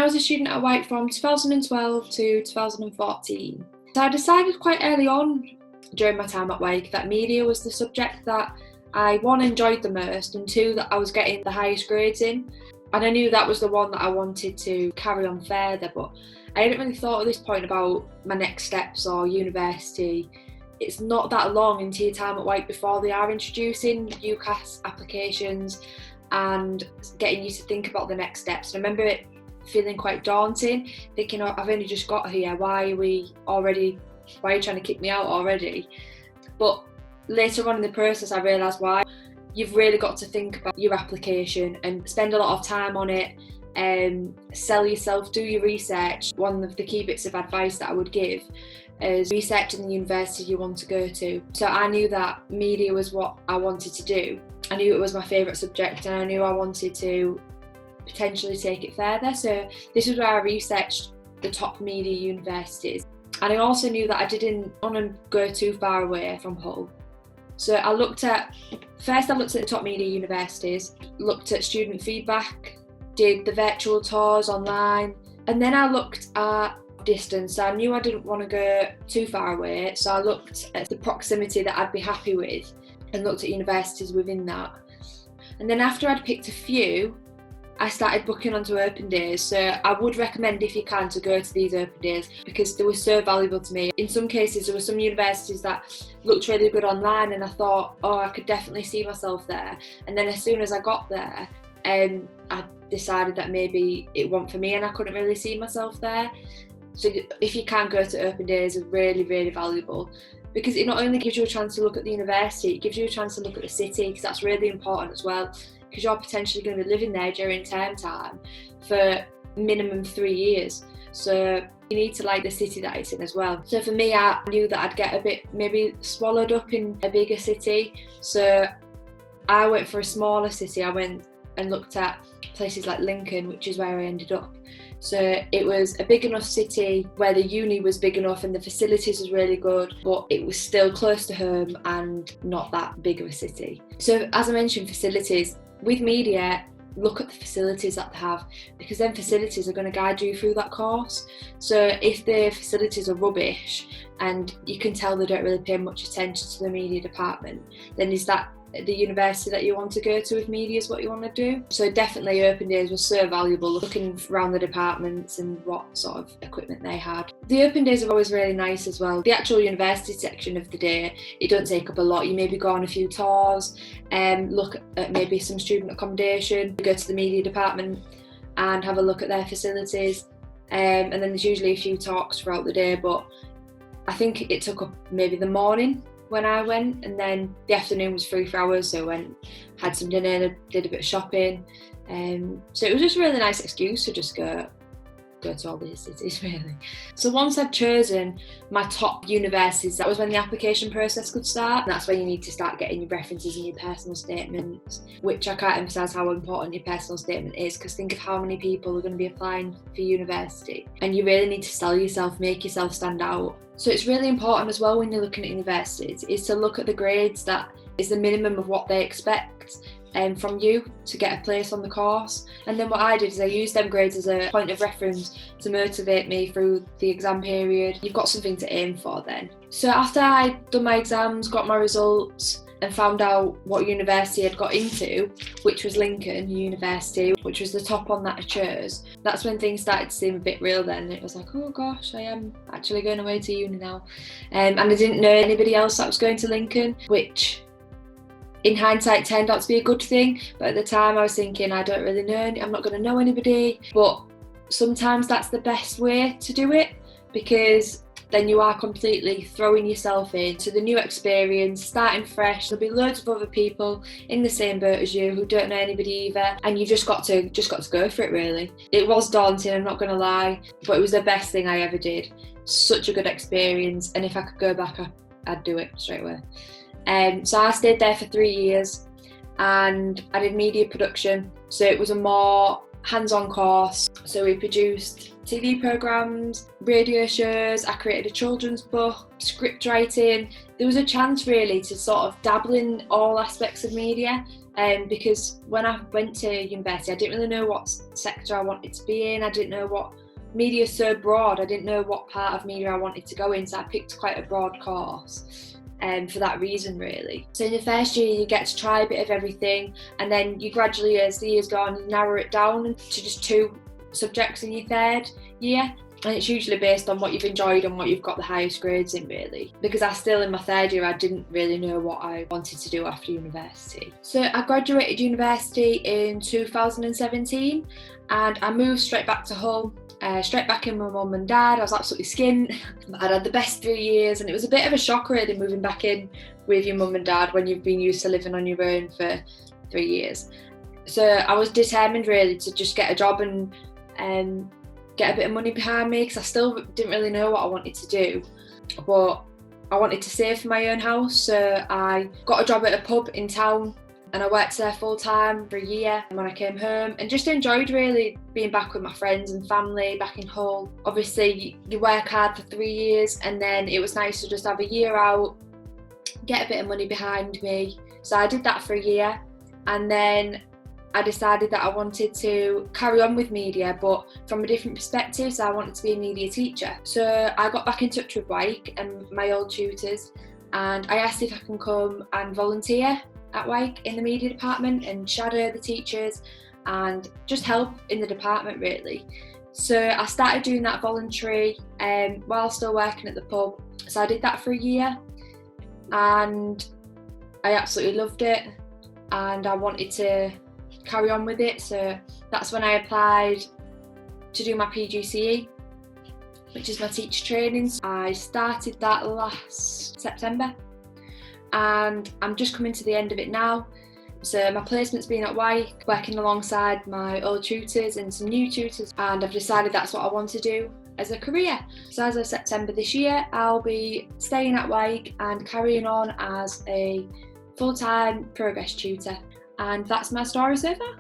was a student at Wyke from 2012 to 2014. So I decided quite early on during my time at Wyke that media was the subject that I, one, enjoyed the most, and two, that I was getting the highest grades in. And I knew that was the one that I wanted to carry on further, but I hadn't really thought at this point about my next steps or university. It's not that long into your time at Wyke before they are introducing UCAS applications and getting you to think about the next steps. And I remember it feeling quite daunting, thinking, oh, I've only just got here, why are you trying to kick me out already? But later on in the process I realised why. You've really got to think about your application and spend a lot of time on it, sell yourself, do your research. One of the key bits of advice that I would give is researching the university you want to go to. So I knew that media was what I wanted to do. I knew it was my favourite subject, and I knew I wanted to potentially take it further. So this is where I researched the top media universities. And I also knew that I didn't want to go too far away from Hull. So I looked at the top media universities, looked at student feedback, did the virtual tours online, and then I looked at distance. So I knew I didn't want to go too far away, so I looked at the proximity that I'd be happy with and looked at universities within that. And then after I'd picked a few, I started booking onto open days. So I would recommend, if you can, to go to these open days because they were so valuable to me. In some cases, there were some universities that looked really good online and I thought, oh, I could definitely see myself there. And then as soon as I got there, I decided that maybe it wasn't for me and I couldn't really see myself there. So if you can, go to open days, are really, really valuable, because it not only gives you a chance to look at the university, it gives you a chance to look at the city, because that's really important as well, because you're potentially going to be living there during term time for minimum 3 years. So you need to like the city that it's in as well. So for me, I knew that I'd get a bit maybe swallowed up in a bigger city. So I went for a smaller city. I went and looked at places like Lincoln, which is where I ended up. So it was a big enough city where the uni was big enough and the facilities was really good, but it was still close to home and not that big of a city. So as I mentioned, facilities. With media, look at the facilities that they have, because then facilities are going to guide you through that course. So if the facilities are rubbish and you can tell they don't really pay much attention to the media department, then is that the university that you want to go to with media is what you want to do? So definitely open days were so valuable, looking around the departments and what sort of equipment they had. The open days are always really nice as well. The actual university section of the day, it don't take up a lot. You maybe go on a few tours and look at maybe some student accommodation, go to the media department and have a look at their facilities, and then there's usually a few talks throughout the day, but I think it took up maybe the morning when I went, and then the afternoon was free for hours, so I went, had some dinner, did a bit of shopping, so it was just a really nice excuse to just go to all these cities, really. So once I'd chosen my top universities, that was when the application process could start, and that's when you need to start getting your references and your personal statements, which I can't emphasise how important your personal statement is, because think of how many people are going to be applying for university, and you really need to sell yourself, make yourself stand out. So it's really important as well when you're looking at universities is to look at the grades that is the minimum of what they expect from you to get a place on the course. And then what I did is I used them grades as a point of reference to motivate me through the exam period. You've got something to aim for then. So after I'd done my exams, got my results, and found out what university I'd got into, which was Lincoln University, which was the top one that I chose, that's when things started to seem a bit real then. It was like, oh gosh, I am actually going away to uni now. And I didn't know anybody else that was going to Lincoln, which in hindsight turned out to be a good thing. But at the time I was thinking, I don't really know, I'm not going to know anybody. But sometimes that's the best way to do it, because then you are completely throwing yourself into the new experience, starting fresh. There'll be loads of other people in the same boat as you who don't know anybody either, and you just got to go for it, really. It was daunting, I'm not going to lie, but it was the best thing I ever did. Such a good experience, and if I could go back, I'd do it straight away. So I stayed there for 3 years, and I did media production. So it was a more hands-on course. So we produced TV programmes, radio shows. I created a children's book, script writing. There was a chance really to sort of dabble in all aspects of media, because when I went to university I didn't really know what sector I wanted to be in. I didn't know what media is so broad. I didn't know what part of media I wanted to go in, so I picked quite a broad course. For that reason really. So in the first year you get to try a bit of everything, and then you gradually, as the years go on, you narrow it down to just 2 subjects in your third year, and it's usually based on what you've enjoyed and what you've got the highest grades in really, because I still, in my third year, I didn't really know what I wanted to do after university. So I graduated university in 2017 and I moved straight back to Hull. Straight back in with my mum and dad. I was absolutely skint. I'd had the best 3 years, and it was a bit of a shock really moving back in with your mum and dad when you've been used to living on your own for 3 years. So I was determined really to just get a job and get a bit of money behind me, because I still didn't really know what I wanted to do, but I wanted to save for my own house. So I got a job at a pub in town and I worked there full time for a year when I came home, and just enjoyed really being back with my friends and family back in Hull. Obviously you work hard for 3 years, and then it was nice to just have a year out, get a bit of money behind me. So I did that for a year, and then I decided that I wanted to carry on with media, but from a different perspective. So I wanted to be a media teacher. So I got back in touch with Wyke and my old tutors, and I asked if I can come and volunteer at Wyke in the media department and shadow the teachers and just help in the department really. So I started doing that voluntary while still working at the pub. So I did that for a year and I absolutely loved it, and I wanted to carry on with it. So that's when I applied to do my PGCE, which is my teacher training. I started that last September and I'm just coming to the end of it now. So my placement's been at Wyke, working alongside my old tutors and some new tutors, and I've decided that's what I want to do as a career. So as of September this year, I'll be staying at Wyke and carrying on as a full-time progress tutor. And that's my story so far.